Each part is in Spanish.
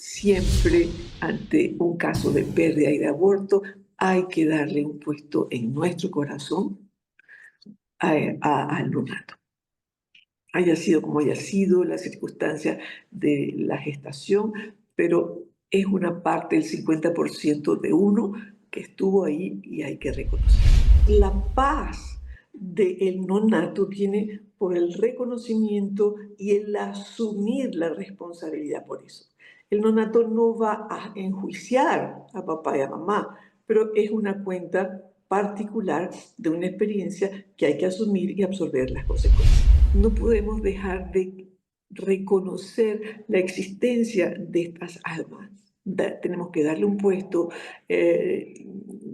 siempre ante un caso de pérdida y de aborto hay que darle un puesto en nuestro corazón al neonato. Haya sido como haya sido la circunstancia de la gestación, pero es una parte del 50% de uno que estuvo ahí y hay que reconocer. La paz del nonato viene por el reconocimiento y el asumir la responsabilidad por eso. El nonato no va a enjuiciar a papá y a mamá, pero es una cuenta particular de una experiencia que hay que asumir y absorber las consecuencias. No podemos dejar de reconocer la existencia de estas almas. Tenemos que darle un puesto,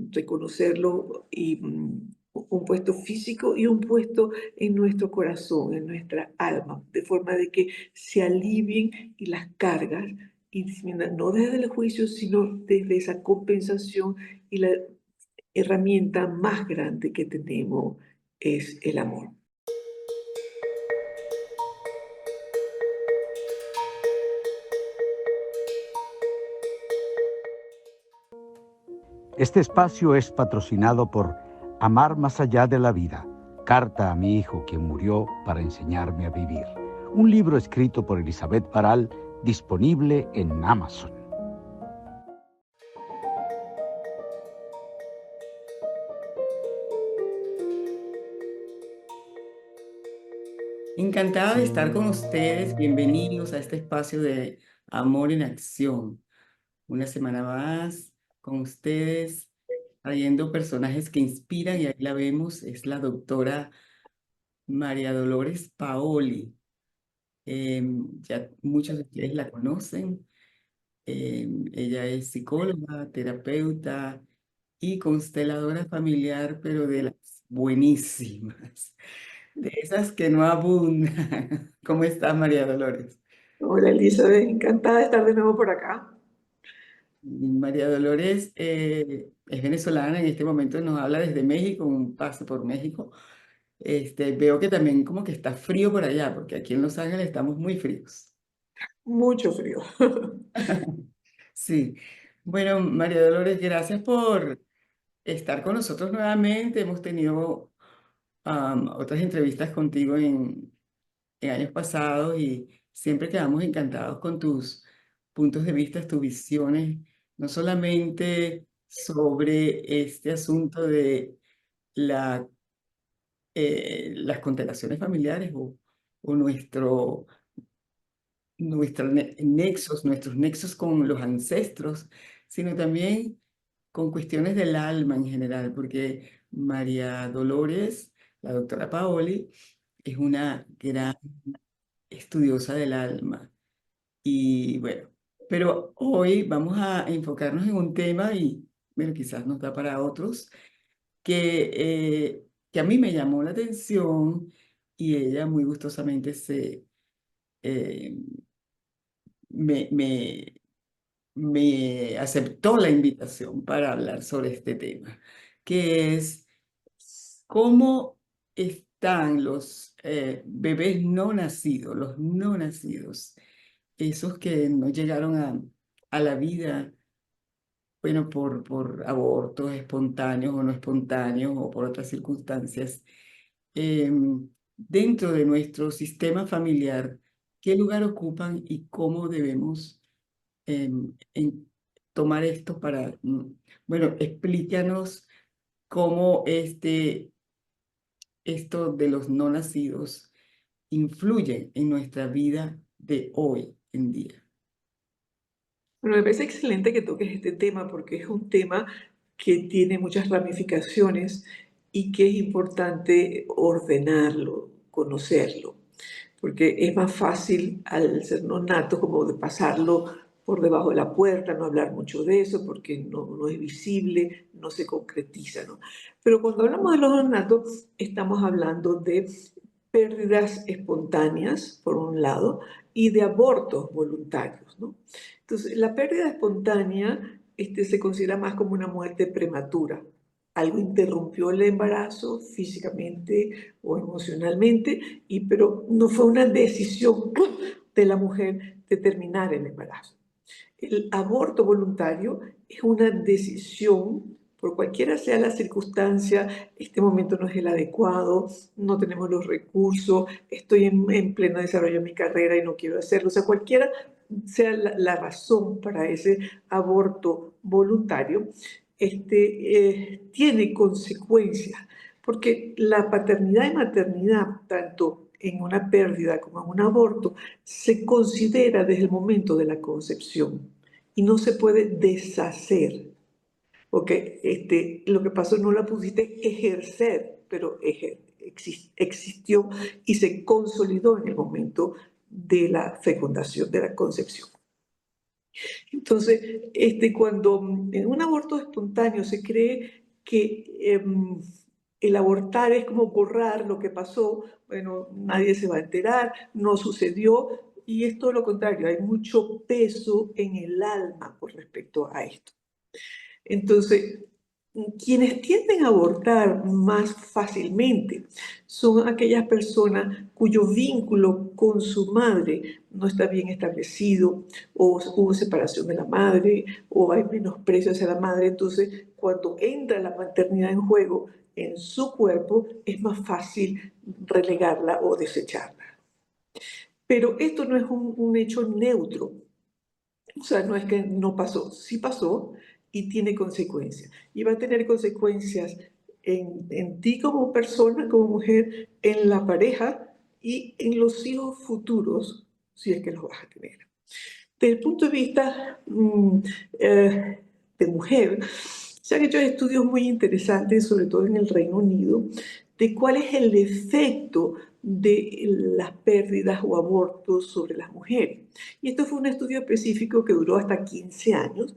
reconocerlo y un puesto físico y un puesto en nuestro corazón, en nuestra alma, de forma de que se alivien y las cargas y disminuyan, no desde el juicio, sino desde esa compensación, y la herramienta más grande que tenemos es el amor. Este espacio es patrocinado por Amar más allá de la vida, carta a mi hijo quien murió para enseñarme a vivir. Un libro escrito por Elizabeth Baral, disponible en Amazon. Encantada de estar con ustedes. Bienvenidos a este espacio de Amor en Acción. Una semana más con ustedes, trayendo personajes que inspiran, y ahí la vemos, es la doctora María Dolores Paoli. Ya muchos de ustedes la conocen. Ella es psicóloga, terapeuta y consteladora familiar, pero de las buenísimas, de esas que no abundan. ¿Cómo estás, María Dolores? Hola Elizabeth, encantada de estar de nuevo por acá. María Dolores es venezolana, en este momento nos habla desde México, un paso por México. Veo que también como que está frío por allá, porque aquí en Los Ángeles estamos muy fríos. Mucho frío. Sí. Bueno, María Dolores, gracias por estar con nosotros nuevamente. Hemos tenido otras entrevistas contigo en años pasados y siempre quedamos encantados con tus puntos de vista, tus visiones, no solamente sobre este asunto de la, las constelaciones familiares o nuestros nexos con los ancestros, sino también con cuestiones del alma en general, porque María Dolores, la doctora Paoli, es una gran estudiosa del alma. Y bueno, pero hoy vamos a enfocarnos en un tema y, bueno, quizás nos da para otros, que a mí me llamó la atención y ella muy gustosamente eh, me, me, me aceptó la invitación para hablar sobre este tema, que es cómo están los bebés no nacidos, los no nacidos, esos que no llegaron a la vida, bueno, por abortos espontáneos o no espontáneos o por otras circunstancias, dentro de nuestro sistema familiar, qué lugar ocupan y cómo debemos tomar esto para, bueno, explícanos cómo esto de los no nacidos influye en nuestra vida de hoy en día. Bueno, me parece excelente que toques este tema porque es un tema que tiene muchas ramificaciones y que es importante ordenarlo, conocerlo, porque es más fácil al ser nonato como de pasarlo por debajo de la puerta, no hablar mucho de eso porque no es visible, no se concretiza, ¿no? Pero cuando hablamos de los nonatos, estamos hablando de pérdidas espontáneas, por un lado, y de abortos voluntarios, ¿no? Entonces, la pérdida espontánea se considera más como una muerte prematura. Algo interrumpió el embarazo físicamente o emocionalmente, pero no fue una decisión de la mujer de terminar el embarazo. El aborto voluntario es una decisión, por cualquiera sea la circunstancia, este momento no es el adecuado, no tenemos los recursos, estoy en pleno desarrollo de mi carrera y no quiero hacerlo. O sea, cualquiera sea la razón para ese aborto voluntario, tiene consecuencias, porque la paternidad y maternidad, tanto en una pérdida como en un aborto, se considera desde el momento de la concepción y no se puede deshacer. Porque lo que pasó no la pudiste ejercer, pero existió y se consolidó en el momento de la fecundación, de la concepción. Entonces, cuando en un aborto espontáneo se cree que el abortar es como borrar lo que pasó, bueno, nadie se va a enterar, no sucedió, y es todo lo contrario, hay mucho peso en el alma con respecto a esto. Entonces, quienes tienden a abortar más fácilmente son aquellas personas cuyo vínculo con su madre no está bien establecido, o hubo separación de la madre, o hay menosprecio hacia la madre. Entonces, cuando entra la maternidad en juego en su cuerpo, es más fácil relegarla o desecharla. Pero esto no es un hecho neutro. O sea, no es que no pasó, sí pasó y tiene consecuencias. Y va a tener consecuencias en ti como persona, como mujer, en la pareja y en los hijos futuros, si es que los vas a tener. Desde el punto de vista de mujer, se han hecho estudios muy interesantes, sobre todo en el Reino Unido, de cuál es el efecto de las pérdidas o abortos sobre las mujeres. Y esto fue un estudio específico que duró hasta 15 años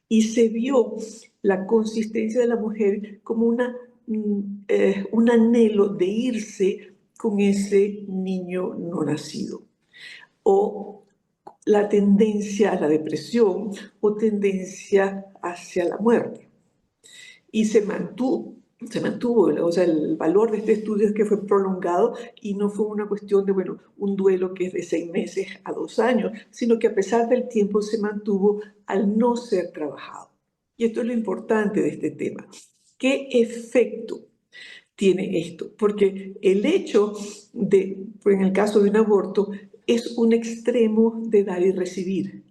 y se vio la consistencia de la mujer como un anhelo de irse con ese niño no nacido, o la tendencia a la depresión o tendencia hacia la muerte. Y se mantuvo, o sea, el valor de este estudio es que fue prolongado y no fue una cuestión de, bueno, un duelo que es de 6 meses a 2 años, sino que a pesar del tiempo se mantuvo al no ser trabajado. Y esto es lo importante de este tema. ¿Qué efecto tiene esto? Porque el hecho de, en el caso de un aborto, es un extremo de dar y recibir.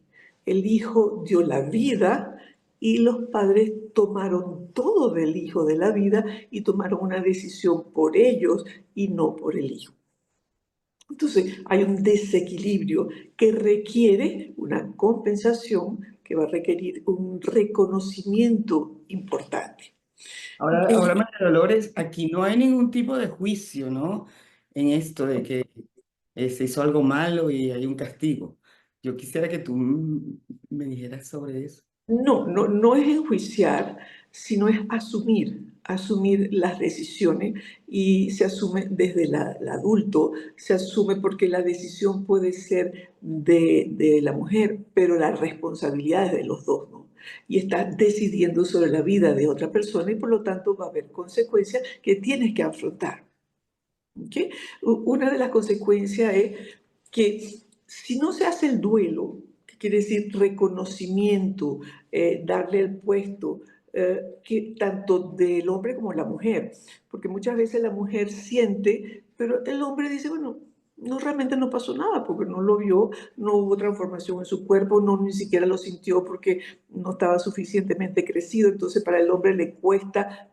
El hijo dio la vida y los padres tomaron todo del hijo de la vida y tomaron una decisión por ellos y no por el hijo. Entonces hay un desequilibrio que requiere una compensación, que va a requerir un reconocimiento importante. Ahora, María Dolores, aquí no hay ningún tipo de juicio, ¿no? En esto de que se hizo algo malo y hay un castigo. Yo quisiera que tú me dijeras sobre eso. No es enjuiciar, sino es asumir las decisiones, y se asume desde el adulto, se asume porque la decisión puede ser de la mujer, pero la responsabilidad es de los dos, ¿no? Y estás decidiendo sobre la vida de otra persona y por lo tanto va a haber consecuencias que tienes que afrontar. ¿Ok? Una de las consecuencias es que si no se hace el duelo, que quiere decir reconocimiento, darle el puesto, que tanto del hombre como de la mujer, porque muchas veces la mujer siente, pero el hombre dice, bueno, no, realmente no pasó nada, porque no lo vio, no hubo transformación en su cuerpo, no ni siquiera lo sintió porque no estaba suficientemente crecido. Entonces para el hombre le cuesta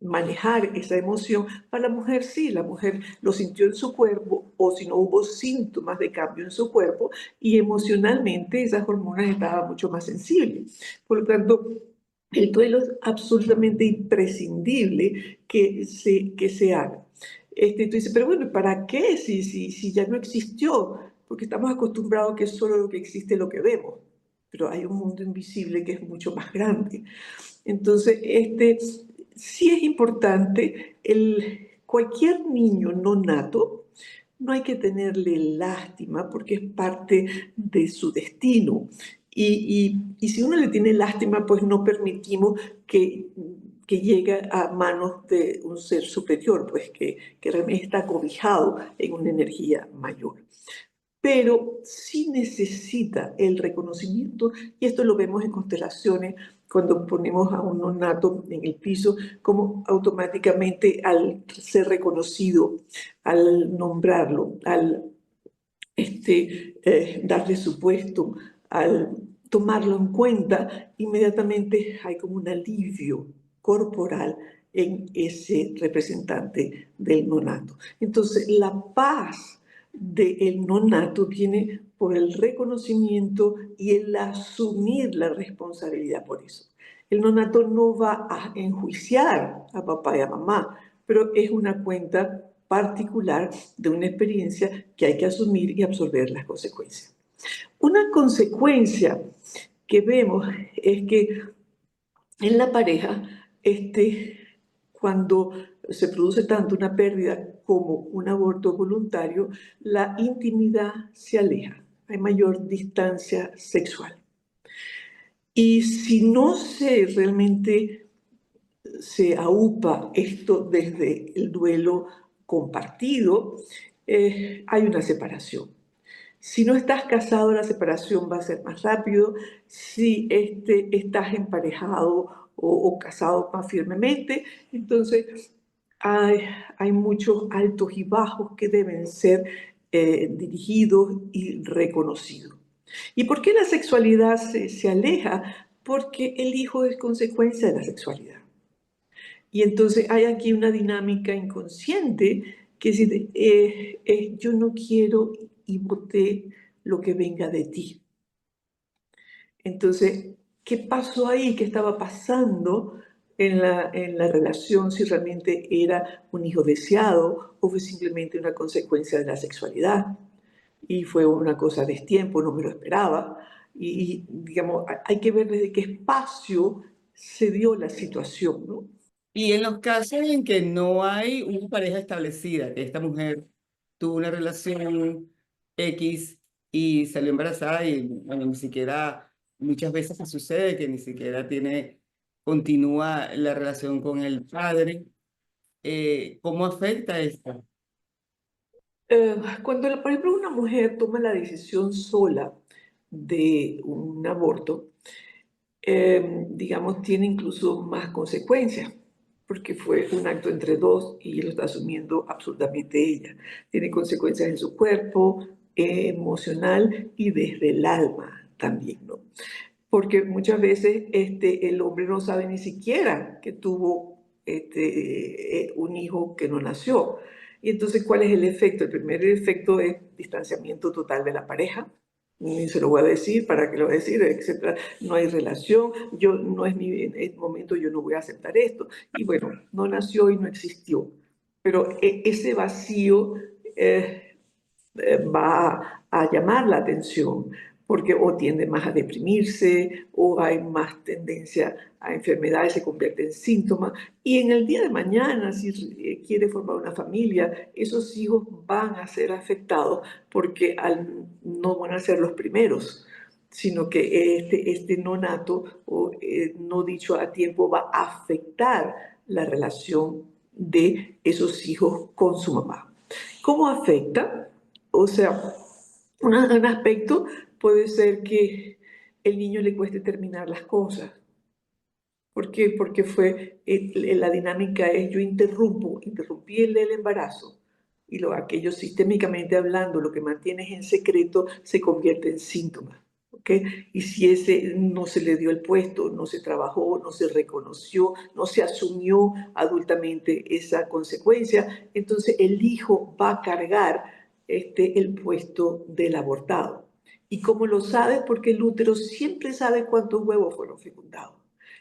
manejar esa emoción. Para la mujer sí, la mujer lo sintió en su cuerpo, o si no hubo síntomas de cambio en su cuerpo, y emocionalmente esas hormonas estaban mucho más sensibles. Por lo tanto, el duelo es absolutamente imprescindible que se haga. Tú dices, pero bueno, ¿para qué si ya no existió? Porque estamos acostumbrados a que solo lo que existe es lo que vemos, pero hay un mundo invisible que es mucho más grande. Entonces, sí es importante, cualquier niño no nato, no hay que tenerle lástima porque es parte de su destino. Y si uno le tiene lástima, pues no permitimos que llegue a manos de un ser superior, pues que realmente está cobijado en una energía mayor. pero sí necesita el reconocimiento, y esto lo vemos en constelaciones cuando ponemos a un nonato en el piso, como automáticamente al ser reconocido, al nombrarlo, al darle su puesto, al tomarlo en cuenta, inmediatamente hay como un alivio corporal en ese representante del nonato. Entonces, la paz del nonato viene por el reconocimiento y el asumir la responsabilidad por eso. El nonato no va a enjuiciar a papá y a mamá, pero es una cuenta particular de una experiencia que hay que asumir y absorber las consecuencias. Una consecuencia que vemos es que en la pareja, cuando se produce tanto una pérdida como un aborto voluntario, la intimidad se aleja, hay mayor distancia sexual. Y si no se realmente se aupa esto desde el duelo compartido, hay una separación. Si no estás casado, la separación va a ser más rápido. Si estás emparejado o casado más firmemente, entonces hay, hay muchos altos y bajos que deben ser dirigidos y reconocidos. ¿Y por qué la sexualidad se aleja? Porque el hijo es consecuencia de la sexualidad. Y entonces hay aquí una dinámica inconsciente que es decir, yo no quiero y voté lo que venga de ti. Entonces, ¿qué pasó ahí? ¿Qué estaba pasando en la relación? Si realmente era un hijo deseado o fue simplemente una consecuencia de la sexualidad. Y fue una cosa de tiempo, no me lo esperaba. Digamos, hay que ver desde qué espacio se dio la situación, ¿no? Y en los casos en que no hay una pareja establecida, que esta mujer tuvo una relación X y salió embarazada y bueno, ni siquiera, muchas veces se sucede que ni siquiera continúa la relación con el padre, ¿cómo afecta esto? Cuando, por ejemplo, una mujer toma la decisión sola de un aborto, digamos, tiene incluso más consecuencias, porque fue un acto entre dos y lo está asumiendo absolutamente ella. Tiene consecuencias en su cuerpo, emocional y desde el alma también, ¿no? Porque muchas veces el hombre no sabe ni siquiera que tuvo un hijo que no nació. Y entonces, ¿cuál es el efecto? El primer efecto es distanciamiento total de la pareja. Ni se lo voy a decir, ¿para qué lo voy a decir? Etcétera. No hay relación, yo no es mi en este momento, yo no voy a aceptar esto. Y bueno, no nació y no existió. Pero ese vacío va a llamar la atención, porque o tiende más a deprimirse o hay más tendencia a enfermedades, se convierte en síntomas. Y en el día de mañana, si quiere formar una familia, esos hijos van a ser afectados porque no van a ser los primeros, sino que este nonato o no dicho a tiempo va a afectar la relación de esos hijos con su mamá. ¿Cómo afecta? O sea, un aspecto puede ser que el niño le cueste terminar las cosas. ¿Por qué? Porque la dinámica es yo interrumpí el embarazo y aquello sistémicamente hablando, lo que mantienes en secreto se convierte en síntoma. ¿Ok? Y si ese no se le dio el puesto, no se trabajó, no se reconoció, no se asumió adultamente esa consecuencia, entonces el hijo va a cargar el puesto del abortado. ¿Y cómo lo sabe? Porque el útero siempre sabe cuántos huevos fueron fecundados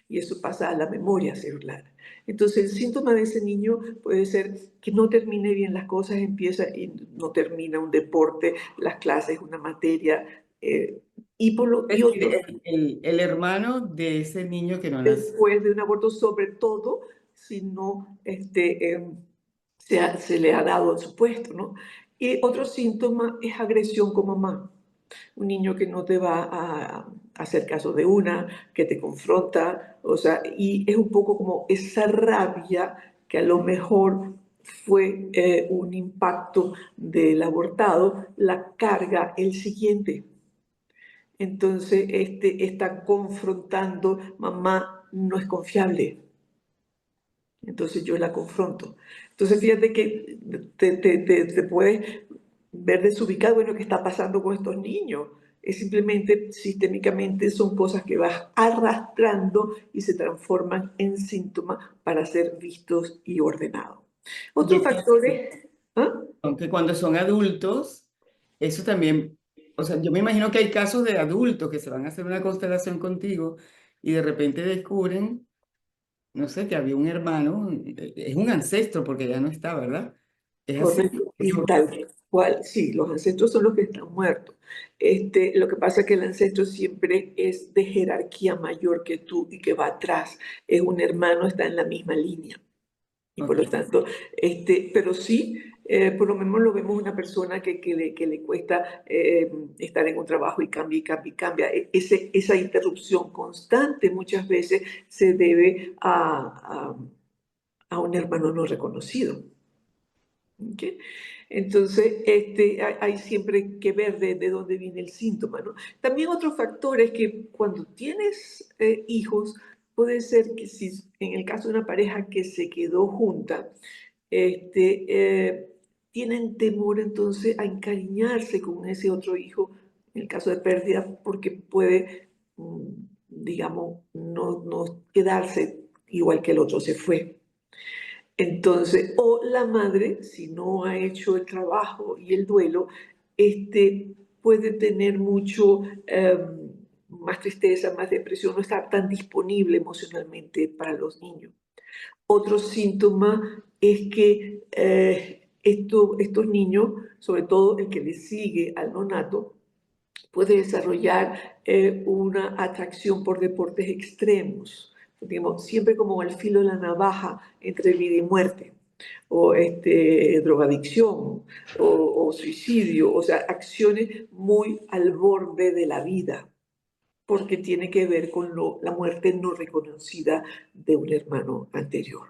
y eso pasa a la memoria celular. Entonces, el síntoma de ese niño puede ser que no termine bien las cosas, empieza y no termina un deporte, las clases, una materia, y Es decir, otro. el hermano de ese niño que no nace. Después de un aborto, sobre todo si no se le ha dado su puesto, ¿no? Y otro síntoma es agresión con mamá. Un niño que no te va a hacer caso de una, que te confronta, o sea, y es un poco como esa rabia que a lo mejor fue un impacto del abortado, la carga el siguiente. Entonces, está confrontando, mamá no es confiable. Entonces yo la confronto. Entonces fíjate que te puedes ver desubicado, bueno, ¿qué está pasando con estos niños? Es simplemente, sistémicamente, son cosas que vas arrastrando y se transforman en síntomas para ser vistos y ordenados. Y Otros factores, ¿ah? aunque cuando son adultos, eso también, o sea, yo me imagino que hay casos de adultos que se van a hacer una constelación contigo y de repente descubren, no sé, que había un hermano, es un ancestro porque ya no está, ¿verdad? Es así. Correcto, y Yo, tal cual, sí, los ancestros son los que están muertos. Lo que pasa es que el ancestro siempre es de jerarquía mayor que tú y que va atrás. Es un hermano, está en la misma línea. Y por ok, lo tanto, pero sí, por lo menos lo vemos una persona que le cuesta estar en un trabajo y cambia y cambia y cambia. Esa interrupción constante muchas veces se debe a un hermano no reconocido. ¿Ok? Entonces, hay siempre que ver de dónde viene el síntoma, ¿no? También otro factor es que cuando tienes hijos, puede ser que si en el caso de una pareja que se quedó junta, este, eh, tienen temor entonces a encariñarse con ese otro hijo, en el caso de pérdida, porque puede, digamos, no quedarse igual que el otro se fue. Entonces, o la madre, si no ha hecho el trabajo y el duelo, puede tener mucho más tristeza, más depresión, no estar tan disponible emocionalmente para los niños. Otro síntoma es que estos niños, sobre todo el que le sigue al nonato, puede desarrollar una atracción por deportes extremos, digamos, siempre como al filo de la navaja entre vida y muerte, o drogadicción, o suicidio, o sea, acciones muy al borde de la vida, porque tiene que ver con la muerte no reconocida de un hermano anterior.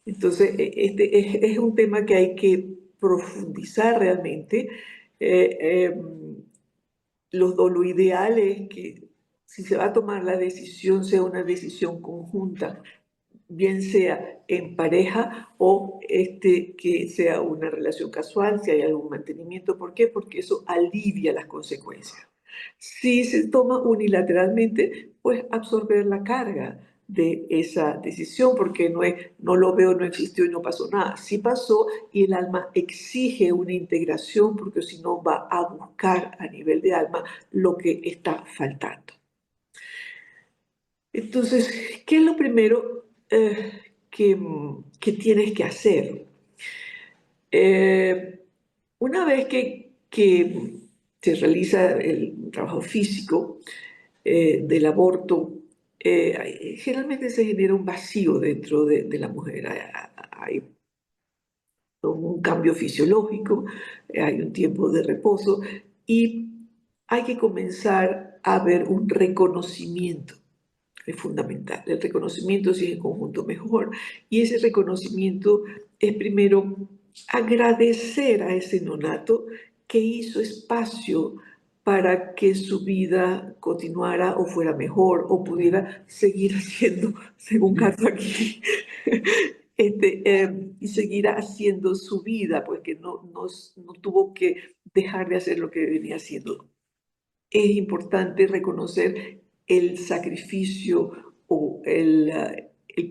Entonces, es un tema que hay que profundizar realmente. Eh, eh, lo ideal es que si se va a tomar la decisión, sea una decisión conjunta, bien sea en pareja o que sea una relación casual, si hay algún mantenimiento. ¿Por qué? Porque eso alivia las consecuencias. Si se toma unilateralmente, pues absorber la carga de esa decisión, porque no lo veo, no existió y no pasó nada. Sí pasó y el alma exige una integración, porque si no va a buscar a nivel de alma lo que está faltando. Entonces, ¿qué es lo primero que tienes que hacer? Eh, una vez que se realiza el trabajo físico del aborto, generalmente se genera un vacío dentro de la mujer. Hay un cambio fisiológico, hay un tiempo de reposo y hay que comenzar a ver un reconocimiento. Es fundamental. El reconocimiento, si es en conjunto, mejor. Y ese reconocimiento es primero agradecer a ese nonato que hizo espacio para que su vida continuara o fuera mejor o pudiera seguir haciendo, según caso aquí, y seguir haciendo su vida, pues que no tuvo que dejar de hacer lo que venía haciendo. Es importante reconocer el sacrificio o el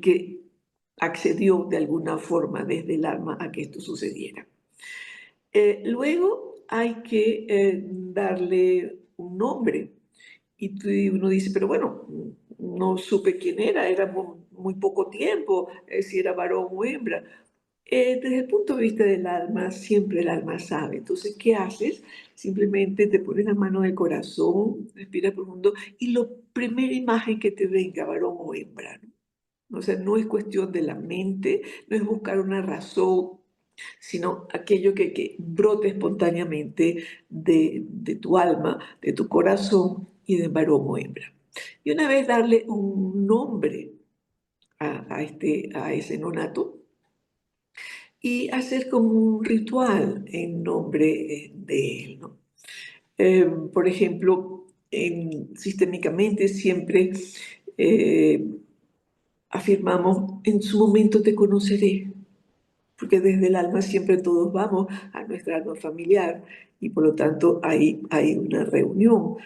que accedió de alguna forma desde el alma a que esto sucediera. Luego hay que darle un nombre y uno dice, pero bueno, no supe quién era muy poco tiempo, si era varón o hembra. Desde el punto de vista del alma, siempre el alma sabe. Entonces, ¿qué haces? Simplemente te pones la mano en el corazón, respira profundo y la primera imagen que te venga, varón o hembra, ¿no? O sea, no es cuestión de la mente, no es buscar una razón, sino aquello que brote espontáneamente de tu alma, de tu corazón y de varón o hembra. Y una vez darle un nombre a ese nonato, y hacer como un ritual en nombre de él, ¿no? Por ejemplo, sistémicamente siempre eh, afirmamos, en su momento te conoceré, porque desde el alma siempre todos vamos a nuestra alma familiar y por lo tanto hay una reunión.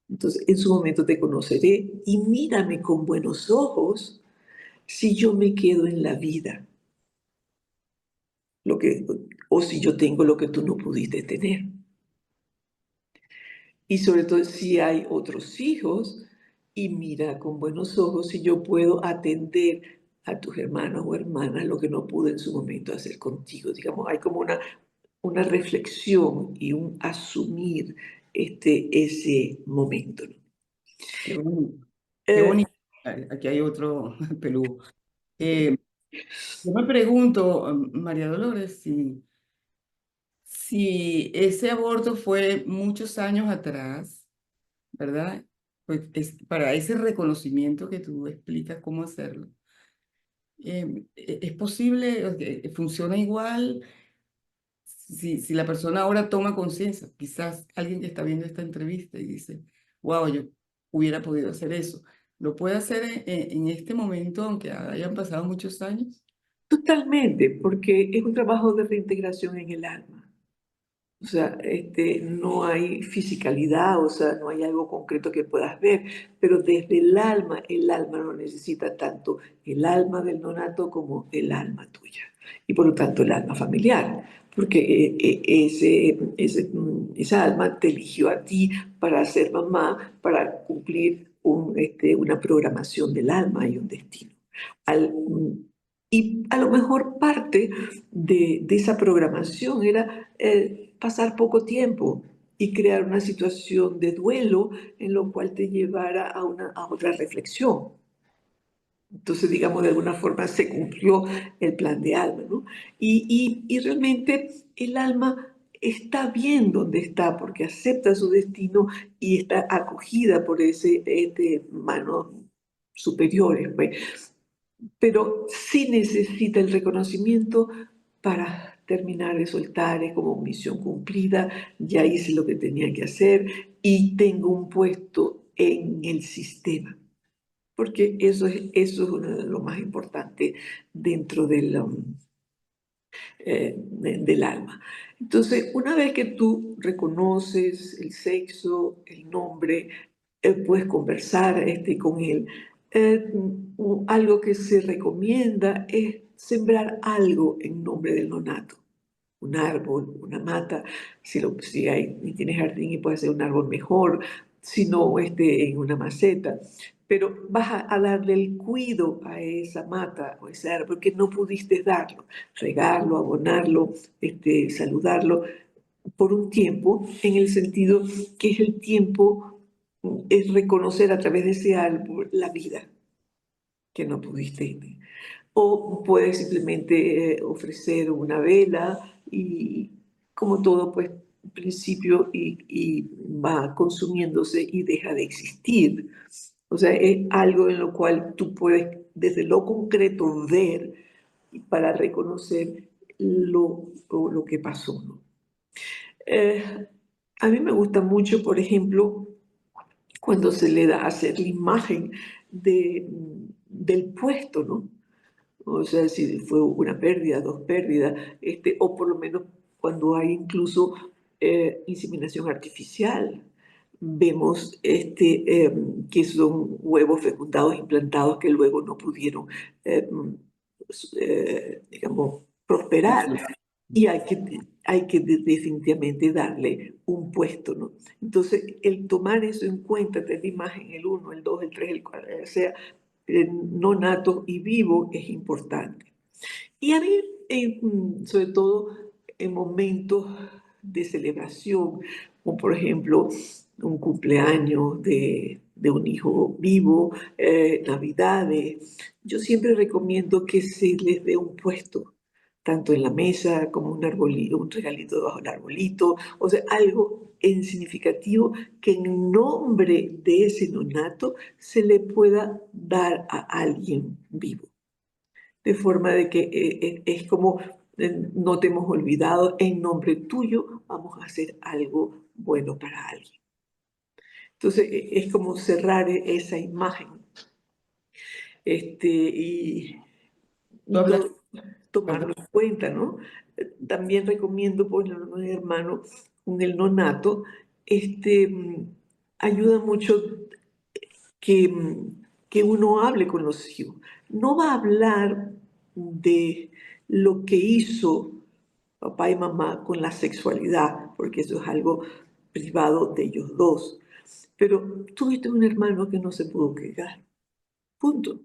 Entonces, en su momento te conoceré y mírame con buenos ojos si yo me quedo en la vida, lo que, o si yo tengo lo que tú no pudiste tener. Y sobre todo si hay otros hijos, y mira con buenos ojos si yo puedo atender a tus hermanos o hermanas lo que no pude en su momento hacer contigo. Digamos, hay como una reflexión y un asumir ese momento, ¿no? Qué bonito. Qué Eh, bonito. Aquí hay otro peludo. Eh, yo me pregunto, María Dolores, si ese aborto fue muchos años atrás, ¿verdad? Pues para ese reconocimiento que tú explicas cómo hacerlo. ¿Es posible, funciona igual si la persona ahora toma conciencia? Quizás alguien que está viendo esta entrevista y dice, wow, yo hubiera podido hacer eso. ¿Lo puede hacer en este momento, aunque hayan pasado muchos años? Totalmente, porque es un trabajo de reintegración en el alma. O sea, no hay fisicalidad, o sea, no hay algo concreto que puedas ver, pero desde el alma no necesita tanto el alma del nonato como el alma tuya, y por lo tanto el alma familiar, porque esa alma te eligió a ti para ser mamá, para cumplir una programación del alma y un destino. Al, y a lo mejor parte de esa programación era pasar poco tiempo y crear una situación de duelo en lo cual te llevara a otra reflexión. Entonces, digamos, de alguna forma se cumplió el plan de alma, ¿no? Y realmente el alma está bien donde está porque acepta su destino y está acogida por ese manos superiores, pues, pero sí necesita el reconocimiento para terminar de soltar, es como misión cumplida, ya hice lo que tenía que hacer y tengo un puesto en el sistema, porque eso es uno de lo más importante dentro del alma. Entonces, una vez que tú reconoces el sexo, el nombre, puedes conversar con él. Algo que se recomienda es sembrar algo en nombre del nonato. Un árbol, una mata, si y tienes jardín y puedes hacer un árbol mejor, si no, en una maceta. Pero vas a darle el cuido a esa mata o ese árbol que no pudiste darlo, regarlo, abonarlo, saludarlo por un tiempo, en el sentido que es el tiempo, es reconocer a través de ese árbol la vida que no pudiste. O puedes simplemente ofrecer una vela y como todo, pues, principio y va consumiéndose y deja de existir. O sea, es algo en lo cual tú puedes desde lo concreto ver para reconocer lo que pasó, ¿no? Eh, a mí me gusta mucho, por ejemplo, cuando se le da a hacer la imagen del puesto, ¿no? O sea, si fue una pérdida, dos pérdidas, o por lo menos cuando hay incluso inseminación artificial. Vemos que son huevos fecundados, implantados, que luego no pudieron, digamos, prosperar. Funcionar. Y hay que definitivamente darle un puesto, ¿no? Entonces, el tomar eso en cuenta, tener la imagen, el uno, el 2, el 3, el 4, sea no nato y vivo, es importante. Y a mí, sobre todo en momentos de celebración, como por ejemplo un cumpleaños de un hijo vivo, Navidades, yo siempre recomiendo que se les dé un puesto, tanto en la mesa como un arbolito, un regalito debajo del arbolito, o sea, algo en significativo que en nombre de ese nonato se le pueda dar a alguien vivo de forma de que es como no te hemos olvidado, en nombre tuyo vamos a hacer algo bueno para alguien. Entonces, es como cerrar esa imagen, Tú y hablas, perdón, tomarlo en cuenta, ¿no? También recomiendo, por ejemplo, a un hermano con el nonato, ayuda mucho que uno hable con los hijos. No va a hablar de lo que hizo papá y mamá con la sexualidad, porque eso es algo privado de ellos dos. Pero tuviste un hermano que no se pudo quedar. Punto.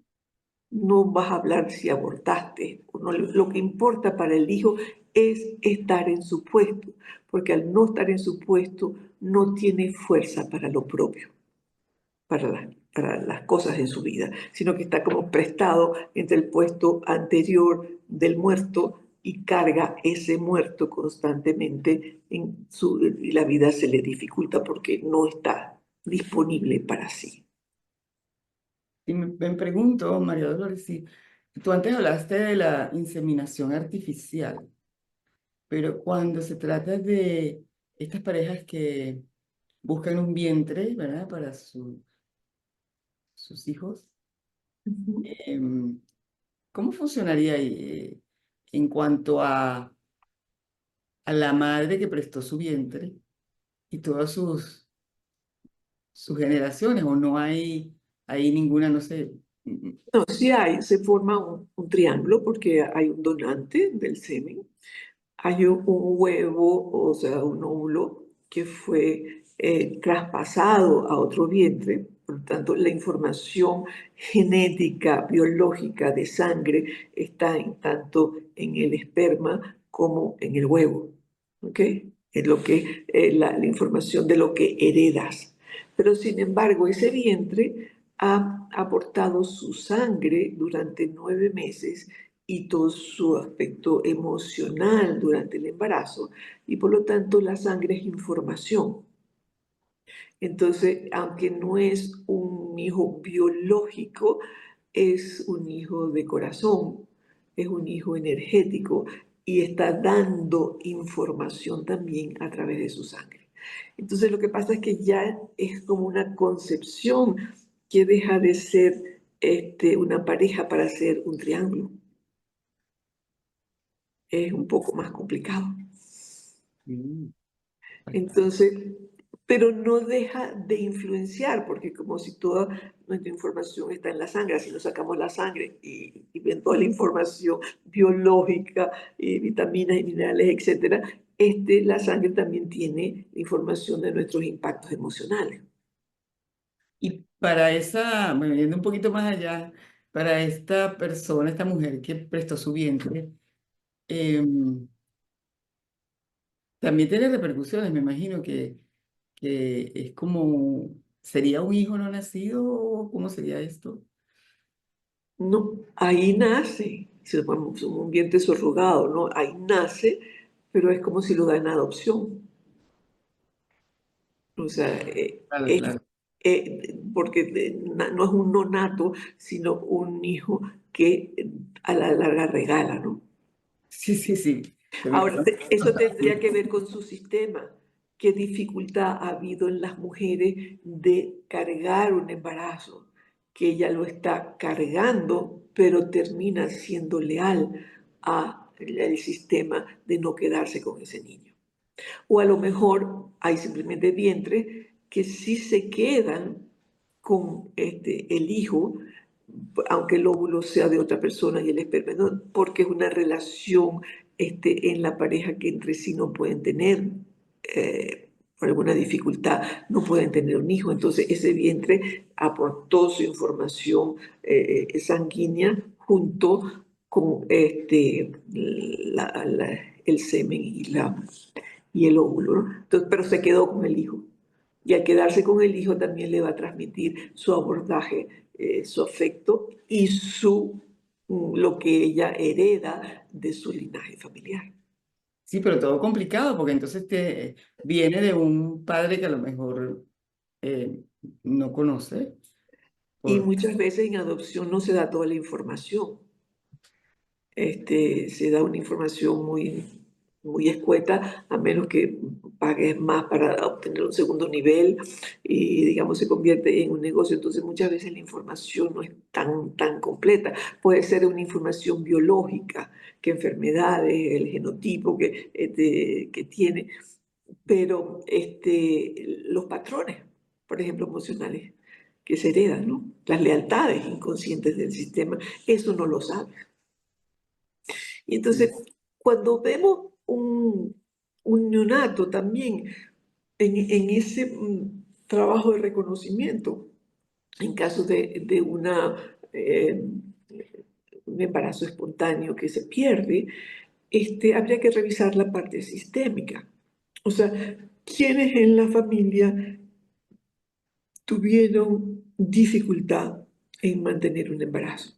No vas a hablar si abortaste o no. Lo que importa para el hijo es estar en su puesto, porque al no estar en su puesto no tiene fuerza para lo propio, para las cosas en su vida, sino que está como prestado entre el puesto anterior del muerto y carga ese muerto constantemente y la vida se le dificulta porque no está disponible para sí. y me pregunto, María Dolores, si tú antes hablaste de la inseminación artificial, pero cuando se trata de estas parejas que buscan un vientre, ¿verdad? Para sus hijos, Ujú. em, ¿cómo funcionaría ahí, en cuanto a la madre que prestó su vientre y todas sus generaciones? ¿O no hay ahí ninguna, no sé? No, sí hay, se forma un triángulo porque hay un donante del semen, hay un huevo, o sea, un óvulo que fue traspasado a otro vientre. Por lo tanto, la información genética, biológica de sangre está tanto en el esperma como en el huevo. ¿Ok? Es lo que, la información de lo que heredas. Pero sin embargo, ese vientre ha aportado su sangre durante 9 meses y todo su aspecto emocional durante el embarazo, y por lo tanto la sangre es información. Entonces, aunque no es un hijo biológico, es un hijo de corazón, es un hijo energético y está dando información también a través de su sangre. Entonces, lo que pasa es que ya es como una concepción que deja de ser una pareja para ser un triángulo. Es un poco más complicado. Mm, bastante. Entonces, pero no deja de influenciar, porque como si toda nuestra información está en la sangre, si nos sacamos la sangre y ven toda la información biológica, vitaminas y minerales, etcétera, la sangre también tiene información de nuestros impactos emocionales. Y para esa, bueno, yendo un poquito más allá, para esta persona, esta mujer que prestó su vientre, em, también tiene repercusiones, me imagino que es como, ¿sería un hijo no nacido o cómo sería esto? No, ahí nace, si lo ponemos como un vientre subrogado, ¿no? Ahí nace, pero es como si lo da en adopción. O sea, Claro, claro. porque no es un nonato, sino un hijo que a la larga regala, ¿no? Sí, sí, sí. Se me Ahora, fueron eso cosas. tendría que ver con su sistema. ¿Qué dificultad ha habido en las mujeres de cargar un embarazo? Que ella lo está cargando, pero termina siendo leal al sistema de no quedarse con ese niño. O a lo mejor hay simplemente vientres que sí se quedan con el hijo, aunque el óvulo sea de otra persona y el esperma no, porque es una relación en la pareja que entre sí no pueden tener, por alguna dificultad, no pueden tener un hijo. Entonces ese vientre aportó su información sanguínea junto con el semen y el óvulo, ¿no? Entonces, pero se quedó con el hijo. Y al quedarse con el hijo también le va a transmitir su abordaje, su afecto y lo que ella hereda de su linaje familiar. Sí, pero todo complicado porque entonces viene de un padre que a lo mejor eh, no conoce. Y Por, muchas veces en adopción no se da toda la información. Se da una información muy escueta, a menos que pagues más para obtener un segundo nivel y, digamos, se convierte en un negocio. Entonces, muchas veces la información no es tan completa. Puede ser una información biológica, qué enfermedades, el genotipo que tiene, pero los patrones, por ejemplo, emocionales, que se heredan, ¿no? Las lealtades inconscientes del sistema, eso no lo sabe. Y entonces, cuando vemos un neonato también en ese trabajo de reconocimiento, en caso de un embarazo espontáneo que se pierde, habría que revisar la parte sistémica. O sea, ¿quiénes en la familia tuvieron dificultad en mantener un embarazo?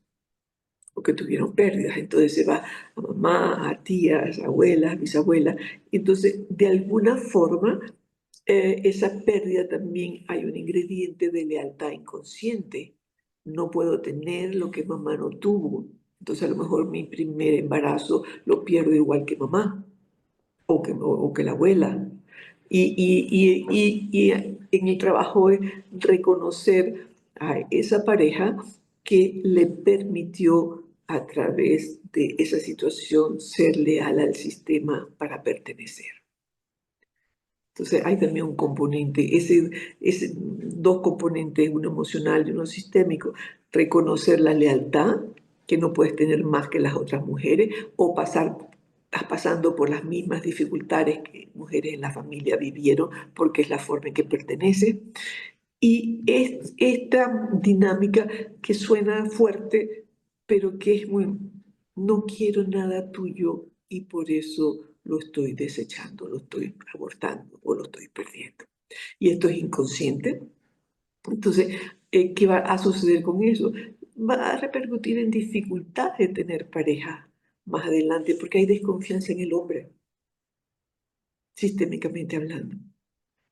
O que tuvieron pérdidas, entonces se va a mamá, a tías, abuelas, bisabuelas. Entonces, de alguna forma, esa pérdida también hay un ingrediente de lealtad inconsciente. No puedo tener lo que mamá no tuvo. Entonces, a lo mejor mi primer embarazo lo pierdo igual que mamá o que la abuela. Y en el trabajo es reconocer a esa pareja que le permitió a través de esa situación ser leal al sistema para pertenecer. Entonces hay también un componente, ese dos componentes, uno emocional y uno sistémico, reconocer la lealtad, que no puedes tener más que las otras mujeres, o estás pasando por las mismas dificultades que mujeres en la familia vivieron, porque es la forma en que perteneces. Y es esta dinámica que suena fuerte, pero que es muy, no quiero nada tuyo y por eso lo estoy desechando, lo estoy abortando o lo estoy perdiendo. Y esto es inconsciente. Entonces, ¿qué va a suceder con eso? Va a repercutir en dificultad de tener pareja más adelante, porque hay desconfianza en el hombre, sistémicamente hablando.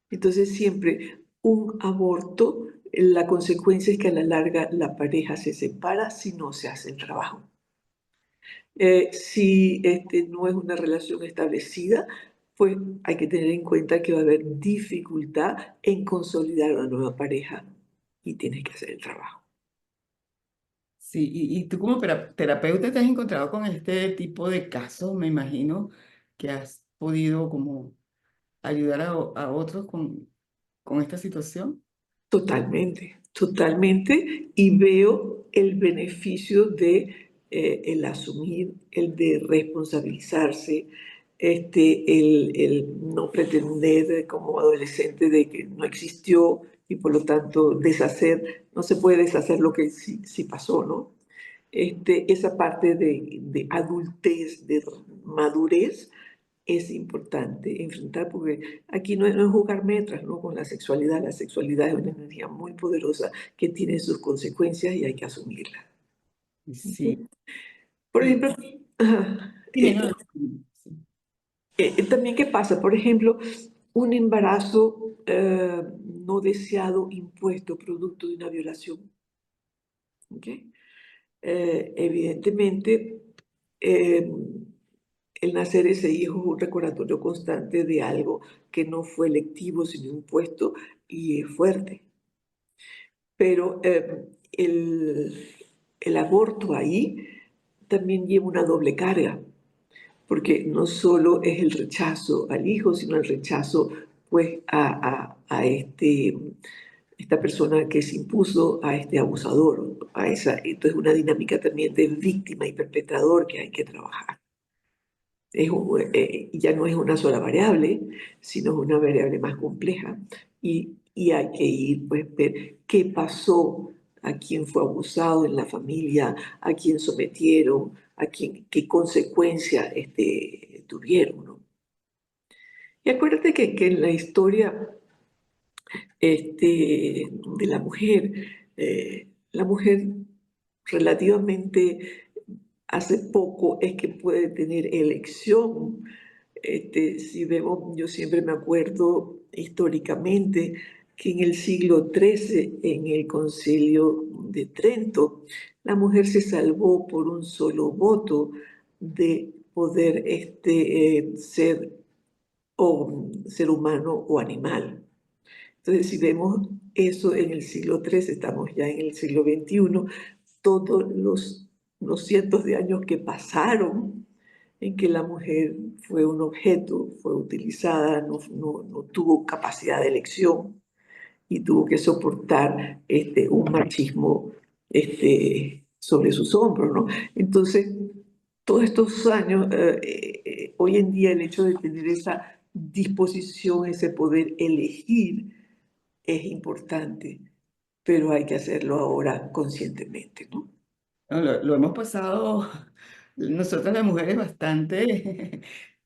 Entonces, siempre un aborto, la consecuencia es que a la larga la pareja se separa si no se hace el trabajo. Si no es una relación establecida, pues hay que tener en cuenta que va a haber dificultad en consolidar una nueva pareja y tienes que hacer el trabajo. Sí, y tú como terapeuta te has encontrado con este tipo de casos, me imagino que has podido como ayudar a otros con esta situación. Totalmente, totalmente. Y veo el beneficio de el asumir, el de responsabilizarse, el no pretender como adolescente de que no existió y por lo tanto deshacer, no se puede deshacer lo que sí pasó, ¿no? Esa parte de adultez, de madurez, es importante enfrentar, porque aquí no es jugar metras, ¿no? Con la sexualidad. La sexualidad es una energía muy poderosa que tiene sus consecuencias y hay que asumirla. Sí, Por y ejemplo, ajá, dime, no, sí. también qué pasa, por ejemplo, un embarazo no deseado impuesto producto de una violación. ¿Ok? Evidentemente, eh, el nacer ese hijo es un recordatorio constante de algo que no fue electivo, sino impuesto, y es fuerte. Pero el aborto ahí también lleva una doble carga, porque no solo es el rechazo al hijo, sino el rechazo pues a esta persona que se impuso, a este abusador, entonces una dinámica también de víctima y perpetrador que hay que trabajar. Ya no es una sola variable, sino es una variable más compleja y hay que ir, pues, ver qué pasó, a quién fue abusado en la familia, a quién sometieron, qué consecuencias tuvieron, ¿no? Y acuérdate que en la historia de la mujer relativamente hace poco es que puede tener elección. Si vemos, yo siempre me acuerdo históricamente que en el siglo XIII, en el Concilio de Trento, la mujer se salvó por un solo voto de poder ser ser humano o animal. Entonces, si vemos eso en el siglo III, estamos ya en el siglo XXI, todos los cientos de años que pasaron en que la mujer fue un objeto, fue utilizada, no tuvo capacidad de elección y tuvo que soportar un machismo sobre sus hombros, ¿no? Entonces, todos estos años, hoy en día el hecho de tener esa disposición, ese poder elegir, es importante, pero hay que hacerlo ahora conscientemente, ¿no? No, lo hemos pasado nosotras las mujeres bastante,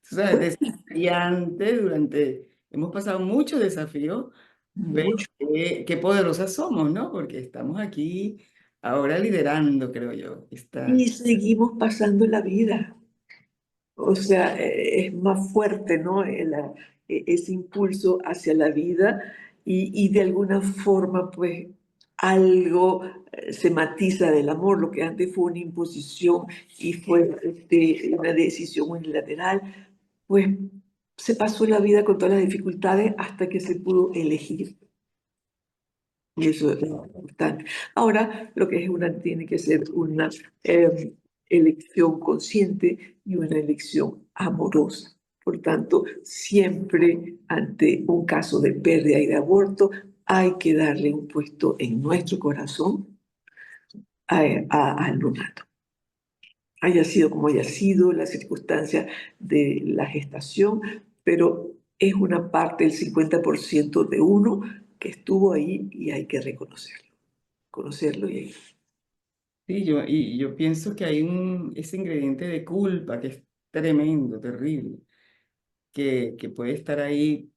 tú sabes, desafiante hemos pasado muchos desafíos, pero Mucho. qué poderosas somos, ¿no? Porque estamos aquí ahora liderando, creo yo, Y seguimos pasando la vida. O sea, es más fuerte, ¿no? Ese impulso hacia la vida y de alguna forma, pues, algo se matiza del amor. Lo que antes fue una imposición y fue una decisión unilateral, pues se pasó la vida con todas las dificultades hasta que se pudo elegir. Y eso es importante. Ahora, lo que es tiene que ser una elección consciente y una elección amorosa. Por tanto, siempre ante un caso de pérdida y de aborto, hay que darle un puesto en nuestro corazón al neonato. Haya sido como haya sido la circunstancia de la gestación, pero es una parte del 50% de uno que estuvo ahí y hay que reconocerlo, conocerlo y sí, yo pienso que hay ese ingrediente de culpa que es tremendo, terrible, que puede estar ahí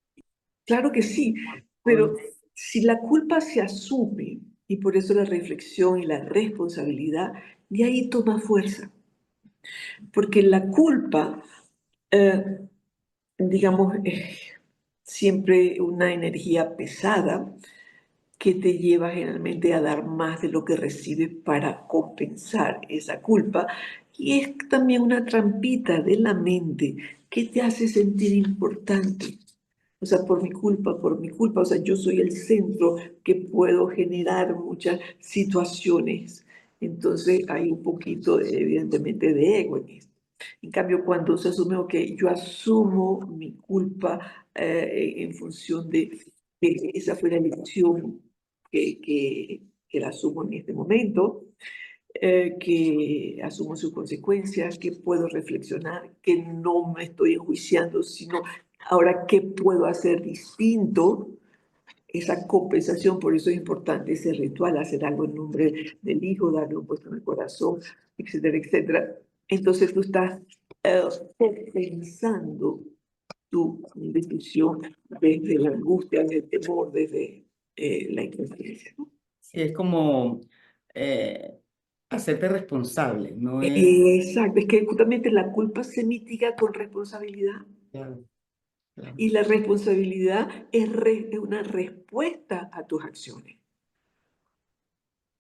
claro que sí, pero si la culpa se asume, y por eso la reflexión y la responsabilidad, de ahí toma fuerza, porque la culpa, eh, digamos, es siempre una energía pesada que te lleva generalmente a dar más de lo que recibes para compensar esa culpa. Y es también una trampita de la mente que te hace sentir importante. O sea, por mi culpa, o sea, yo soy el centro que puedo generar muchas situaciones. Entonces hay un poquito, evidentemente, de ego en esto. En cambio, cuando se asume, ok, yo asumo mi culpa en función de que esa fue la elección que la asumo en este momento, que asumo sus consecuencias, que puedo reflexionar, que no me estoy enjuiciando, sino ahora qué puedo hacer distinto, esa compensación, por eso es importante ese ritual, hacer algo en nombre del hijo, darle un puesto en el corazón, etcétera, etcétera. Entonces tú estás compensando tu decisión desde la angustia, desde el temor, desde la inconsciencia, ¿no? sí, es como eh, hacerte responsable, no es... Exacto, es que justamente la culpa se mitiga con responsabilidad Claro, claro. y la responsabilidad es una respuesta a tus acciones.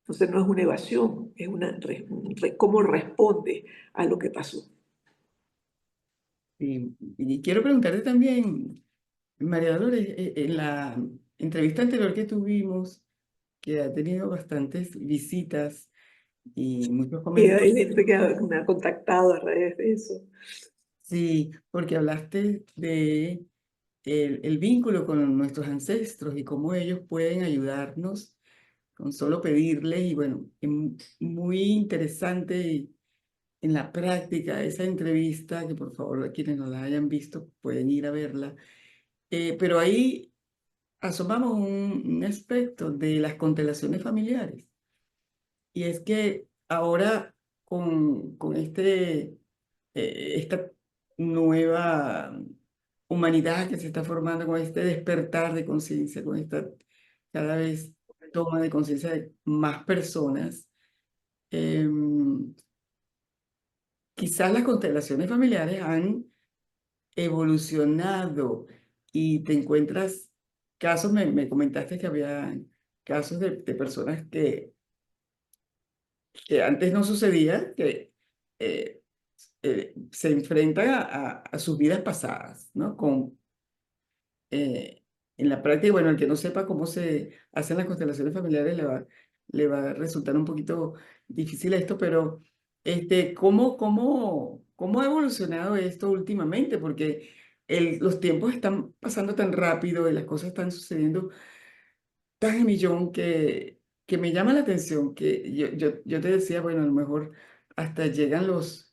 Entonces no es una evasión, es cómo responde a lo que pasó. Y quiero preguntarte también, María Dolores, en la entrevista anterior que tuvimos, que ha tenido bastantes visitas y muchos Y comentarios, hay gente que me ha contactado a través de eso. sí, porque hablaste de el vínculo con nuestros ancestros y cómo ellos pueden ayudarnos con solo pedirles, y bueno, es muy interesante en la práctica esa entrevista, que por favor quienes no la hayan visto pueden ir a verla, pero ahí asomamos un aspecto de las constelaciones familiares, y es que ahora con esta nueva humanidad que se está formando, con este despertar de conciencia, con esta cada vez toma de conciencia de más personas, em, quizás las constelaciones familiares han evolucionado y te encuentras casos, me comentaste que había casos de personas que antes no sucedía, que eh, se enfrentan a sus vidas pasadas, ¿no? En la práctica, bueno, el que no sepa cómo se hacen las constelaciones familiares le va a resultar un poquito difícil esto, pero ¿cómo ha evolucionado esto últimamente? Porque los tiempos están pasando tan rápido y las cosas están sucediendo tan a millón que me llama la atención, que yo te decía, bueno, a lo mejor hasta llegan los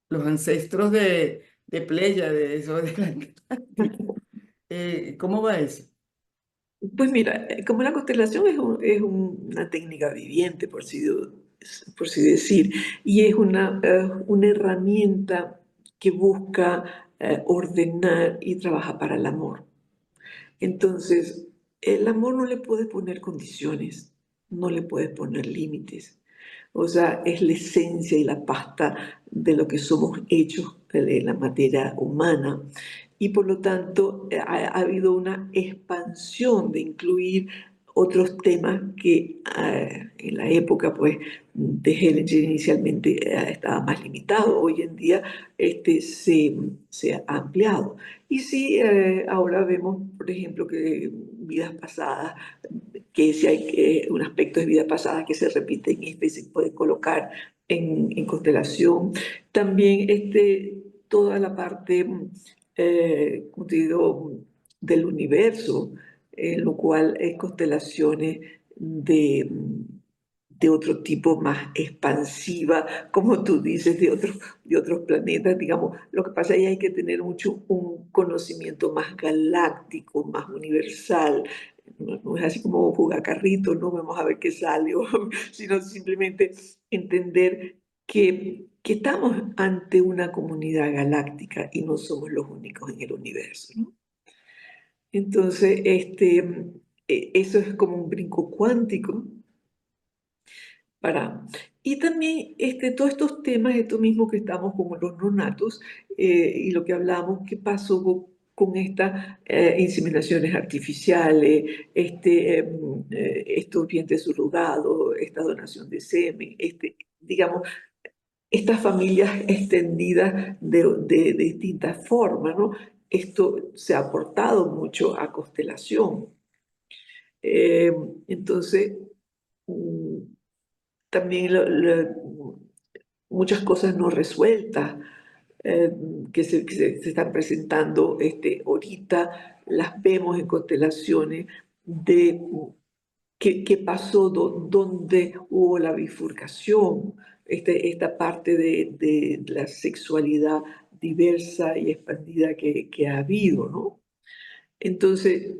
ancestros de Pléyades o de la Atlántida. ¿Cómo va eso? Pues mira, como la constelación es una técnica viviente, por así decir, y es una herramienta que busca ordenar y trabaja para el amor. Entonces, el amor no le puedes poner condiciones, no le puedes poner límites. O sea, es la esencia y la pasta de lo que somos hechos de la materia humana. Y por lo tanto, ha habido una expansión de incluir otros temas que en la época pues, de Hellinger inicialmente estaba más limitado. Hoy en día se ha ampliado. Y sí, ahora vemos, por ejemplo, que vidas pasadas, que si hay un aspecto de vidas pasadas que se repite y se puede colocar en constelación. También toda la parte, como te digo, del universo, en lo cual es constelaciones de otro tipo más expansiva, como tú dices, de otros planetas, digamos. Lo que pasa es que hay que tener un conocimiento más galáctico, más universal. No es así como jugar carrito, no vamos a ver qué sale, sino simplemente entender que estamos ante una comunidad galáctica y no somos los únicos en el universo, ¿no? Entonces, eso es como un brinco cuántico para... Y también todos estos temas, esto mismo que estamos como los nonatos, y lo que hablamos, qué pasó con estas inseminaciones artificiales, estos vientres subrogados, esta donación de semen, digamos, estas familias extendidas de distintas formas, ¿no? Esto se ha aportado mucho a constelación. Eh, entonces, mm, también muchas cosas no resueltas eh, que se están presentando ahorita, las vemos en constelaciones de qué pasó, dónde hubo la bifurcación, esta parte de la sexualidad diversa y expandida que ha habido, ¿no? Entonces,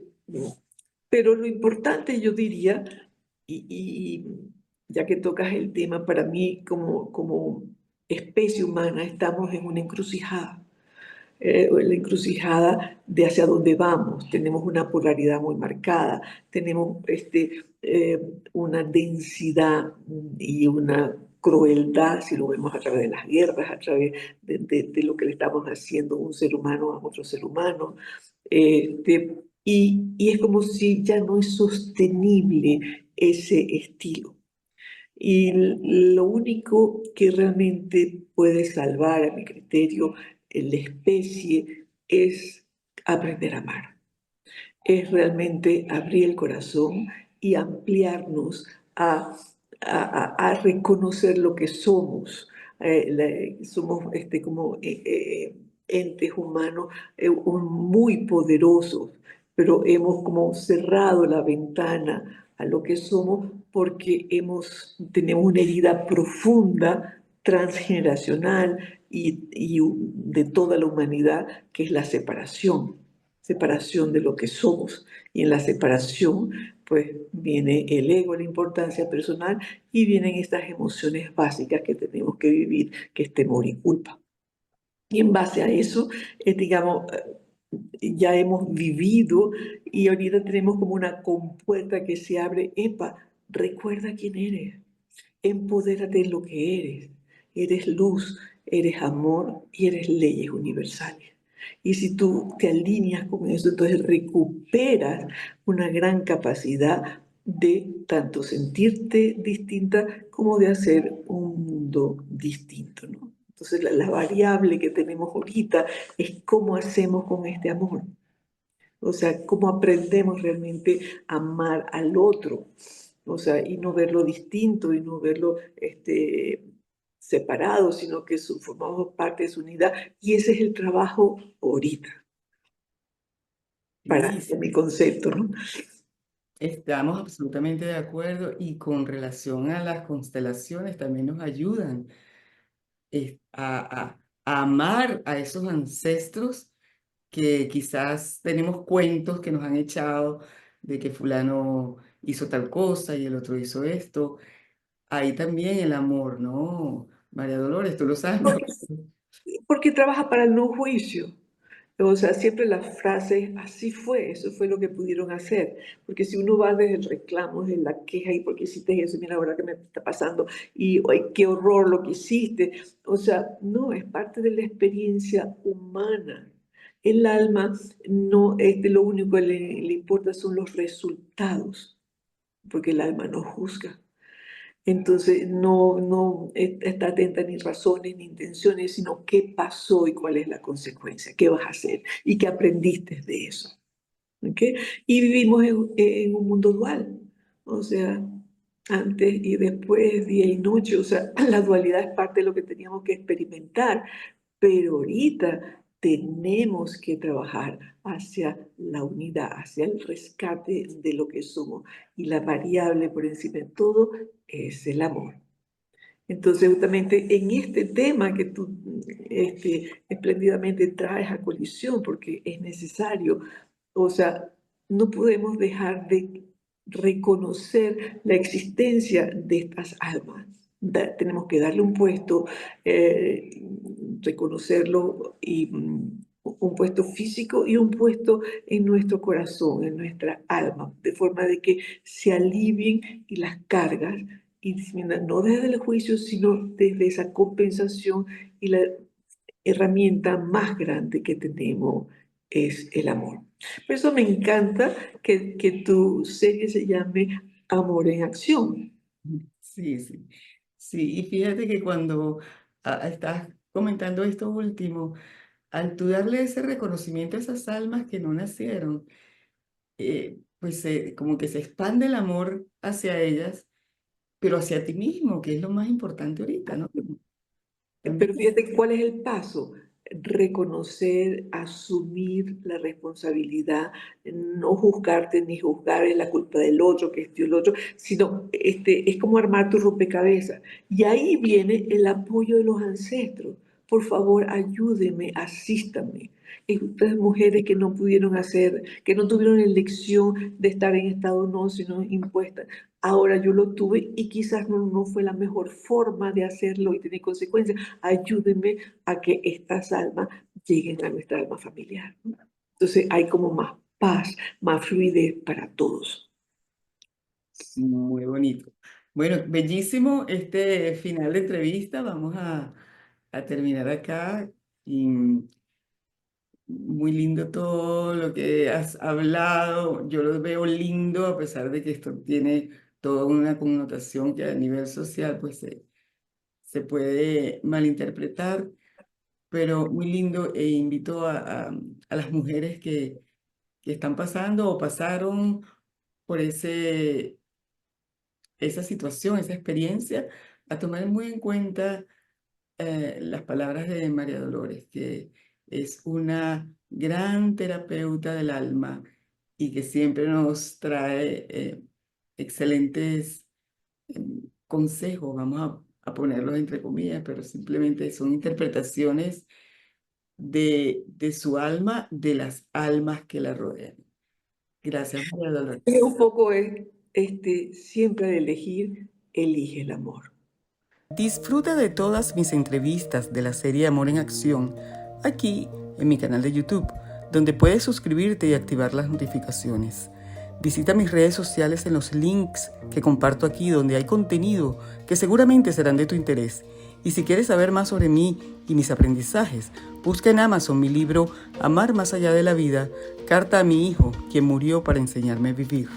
pero lo importante yo diría, y ya que tocas el tema, para mí como especie humana estamos en una encrucijada, la encrucijada de hacia dónde vamos. Tenemos una polaridad muy marcada, tenemos una densidad y una crueldad, si lo vemos a través de las guerras, a través de lo que le estamos haciendo un ser humano a otro ser humano. Y es como si ya no es sostenible ese estilo. Y lo único que realmente puede salvar, a mi criterio, la especie es aprender a amar. Es realmente abrir el corazón y ampliarnos a reconocer lo que somos. Somos como entes humanos muy poderosos, pero hemos como cerrado la ventana a lo que somos porque tenemos una herida profunda, transgeneracional y de toda la humanidad, que es la separación de lo que somos. Y en la separación, pues viene el ego, la importancia personal, y vienen estas emociones básicas que tenemos que vivir, que es temor y culpa. Y en base a eso, digamos, ya hemos vivido y ahorita tenemos como una compuerta que se abre. Epa, recuerda quién eres, empodérate en lo que eres. Eres luz, eres amor y eres leyes universales. Y si tú te alineas con eso, entonces recuperas una gran capacidad de tanto sentirte distinta como de hacer un mundo distinto, ¿no? Entonces, la variable que tenemos ahorita es cómo hacemos con este amor. O sea, cómo aprendemos realmente a amar al otro. O sea, y no verlo distinto y no verlo separado, sino que formamos parte de su unidad. Y ese es el trabajo ahorita, para Sí, mi concepto, ¿no? estamos absolutamente de acuerdo y con relación a las constelaciones también nos ayudan a amar a esos ancestros que quizás tenemos cuentos que nos han echado de que fulano hizo tal cosa y el otro hizo esto. Ahí también el amor, ¿no? María Dolores, tú lo sabes mejor. Porque, porque trabaja para el no juicio. O sea, siempre la frase, así fue, eso fue lo que pudieron hacer. Porque si uno va desde el reclamo, desde la queja, y por qué hiciste eso, mira ahora qué me está pasando, y ay, qué horror lo que hiciste. O sea, no, es parte de la experiencia humana. El alma no es de lo único que le importa son los resultados, porque el alma no juzga. Entonces, no está atenta ni razones ni intenciones, sino qué pasó y cuál es la consecuencia, qué vas a hacer y qué aprendiste de eso. ¿Ok? Y vivimos en un mundo dual, o sea, antes y después, día y noche, o sea, la dualidad es parte de lo que teníamos que experimentar, pero ahorita tenemos que trabajar hacia la unidad, hacia el rescate de lo que somos. Y la variable por encima de todo es el amor. Entonces, justamente en este tema que tú espléndidamente traes a colisión, porque es necesario, o sea, no podemos dejar de reconocer la existencia de estas almas. Tenemos que darle un puesto, reconocerlo y un puesto físico y un puesto en nuestro corazón, en nuestra alma, de forma de que se alivien y las cargas y disminuyan, no desde el juicio, sino desde esa compensación y la herramienta más grande que tenemos es el amor. Por eso me encanta que tu serie se llame Amor en Acción. Sí, sí. Sí, y fíjate que cuando estás comentando esto último, al tú darle ese reconocimiento a esas almas que no nacieron, pues como que se expande el amor hacia ellas, pero hacia ti mismo, que es lo más importante ahorita, ¿no? Pero También. fíjate cuál es el paso. Reconocer, asumir la responsabilidad, no juzgarte ni juzgar es la culpa del otro, que esto y el otro, sino es como armar tu rompecabezas. Y ahí viene el apoyo de los ancestros. Por favor, ayúdeme, asístame. Estas mujeres que no pudieron hacer, que no tuvieron elección de estar en estado no, sino impuestas. Ahora yo lo tuve y quizás no fue la mejor forma de hacerlo y tiene consecuencias. Ayúdenme a que estas almas lleguen a nuestra alma familiar, ¿no? Entonces hay como más paz, más fluidez para todos. Muy bonito. Bueno, bellísimo este final de entrevista. Vamos a terminar acá. Y muy lindo todo lo que has hablado. Yo lo veo lindo a pesar de que esto tiene toda una connotación que a nivel social pues se puede malinterpretar, pero muy lindo e invito a las mujeres que están pasando o pasaron por esa situación, esa experiencia, a tomar muy en cuenta las palabras de María Dolores, que es una gran terapeuta del alma y que siempre nos trae excelentes consejos, vamos a ponerlos entre comillas, pero simplemente son interpretaciones de su alma, de las almas que la rodean. Gracias, María Es Dolores. un poco siempre al elegir, elige el amor. Disfruta de todas mis entrevistas de la serie Amor en Acción aquí en mi canal de YouTube, donde puedes suscribirte y activar las notificaciones. Visita mis redes sociales en los links que comparto aquí, donde hay contenido que seguramente serán de tu interés. Y si quieres saber más sobre mí y mis aprendizajes, busca en Amazon mi libro Amar más allá de la vida, carta a mi hijo, quien murió para enseñarme a vivir.